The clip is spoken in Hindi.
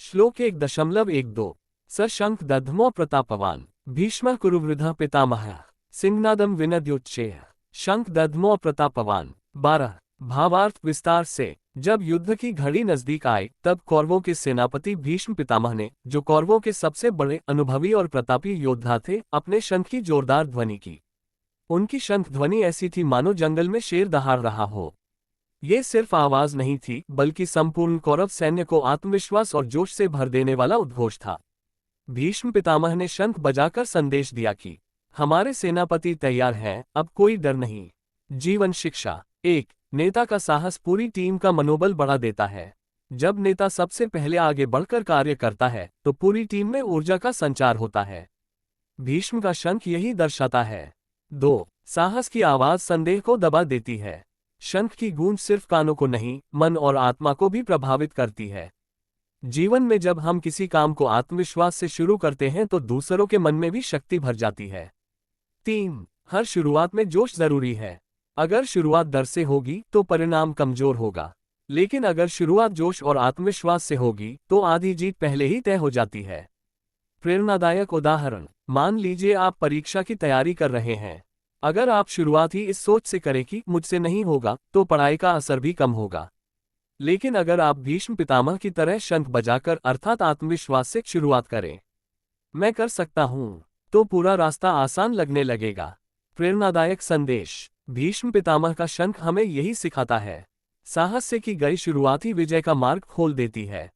श्लोक 1.12 स शंख दध्मो प्रतापवान भीष्म कुरुवृद्ध पितामह सिंहनादम विनद्योच्चेय शंख दध्मो प्रतापवान। 12 भावार्थ विस्तार से। जब युद्ध की घड़ी नजदीक आई तब कौरवों के सेनापति भीष्म पितामह ने, जो कौरवों के सबसे बड़े अनुभवी और प्रतापी योद्धा थे, अपने शंख की जोरदार ध्वनि की। उनकी शंख ध्वनि ऐसी थी मानो जंगल में शेर दहाड़ रहा हो। ये सिर्फ आवाज नहीं थी, बल्कि संपूर्ण कौरव सैन्य को आत्मविश्वास और जोश से भर देने वाला उद्घोष था। भीष्म पितामह ने शंख बजाकर संदेश दिया कि हमारे सेनापति तैयार हैं, अब कोई डर नहीं। जीवन शिक्षा। 1 नेता का साहस पूरी टीम का मनोबल बढ़ा देता है। जब नेता सबसे पहले आगे बढ़कर कार्य करता है तो पूरी टीम में ऊर्जा का संचार होता है। भीष्म का शंख यही दर्शाता है। 2 साहस की आवाज संदेह को दबा देती है। शंख की गूंज सिर्फ कानों को नहीं, मन और आत्मा को भी प्रभावित करती है। जीवन में जब हम किसी काम को आत्मविश्वास से शुरू करते हैं तो दूसरों के मन में भी शक्ति भर जाती है। 3 हर शुरुआत में जोश जरूरी है। अगर शुरुआत डर से होगी तो परिणाम कमजोर होगा, लेकिन अगर शुरुआत जोश और आत्मविश्वास से होगी तो आधी जीत पहले ही तय हो जाती है। प्रेरणादायक उदाहरण। मान लीजिए आप परीक्षा की तैयारी कर रहे हैं। अगर आप शुरुआत ही इस सोच से करें कि मुझसे नहीं होगा, तो पढ़ाई का असर भी कम होगा। लेकिन अगर आप भीष्म पितामह की तरह शंख बजाकर अर्थात आत्मविश्वास से शुरुआत करें, मैं कर सकता हूं, तो पूरा रास्ता आसान लगने लगेगा। प्रेरणादायक संदेश। भीष्म पितामह का शंख हमें यही सिखाता है। साहस से की गई शुरुआत ही विजय का मार्ग खोल देती है।